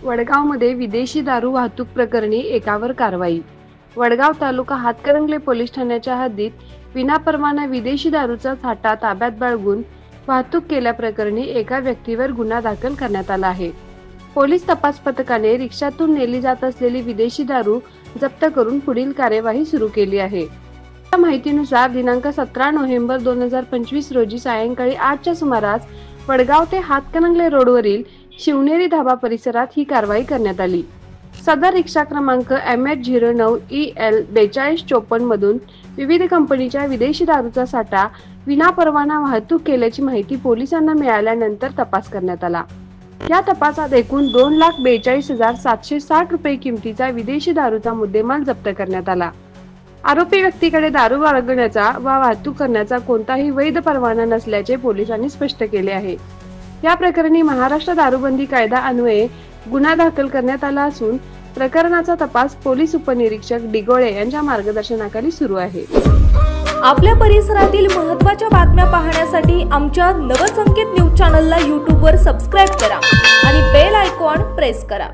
वडगावमध्ये विदेशी दारू वाहतूक प्रकरणी एकावर कारवाई। वडगाव तालुका हातकणंगले पोलीस ठाण्याच्या हद्दीत विनापरवाना विदेशी दारूचा साठा ताब्यात बाळगून वाहतूक केल्याप्रकरणी एका व्यक्तीवर गुन्हा दाखल करण्यात आला आहे। पोलीस तपास पथकाने रिक्षातून नेली जात असलेली विदेशी दारू जप्त करून पुढील कार्यवाही सुरू केली आहे। या माहितीनुसार दिनांक 17 नोव्हेंबर 2025 रोजी सायंकाळी 8च्या सुमारास वडगाव ते हातकणंगले रोडवरील शिवनेरी धाबा परिसरात ही कारवाई करण्यात आली। सदर रिक्षा क्रमांक MH09EL 4254 मधून विविध कंपनीच्या विदेशी दारूचा साठा विनापरवाना वाहतूक केल्याची माहिती पोलिसांना मिळाल्यानंतर तपास करण्यात आला। या तपासात एकूण 2,42,760 रुपये किमतीचा विदेशी दारूचा मुद्देमाल जप्त करण्यात आला। आरोपी व्यक्तीकडे दारू बाळगण्याचा व वाहतूक करण्याचा कोणताही वैध परवाना नसल्याचे पोलिसांनी स्पष्ट केले आहे। या प्रकरणी महाराष्ट्र दारूबंदी कायदा अन्वये गुन्हा दाखल करण्यात आला असून प्रकरणाचा तपास पोलीस उपनिरीक्षक डिगोळे यांच्या मार्गदर्शनाखाली सुरू आहे। आपल्या परिसरातील महत्त्वाच्या बातम्या पाहण्यासाठी आमच्या नवसंकेत न्यूज चॅनलला YouTube वर सबस्क्राइब करा आणि बेल आयकॉन प्रेस करा।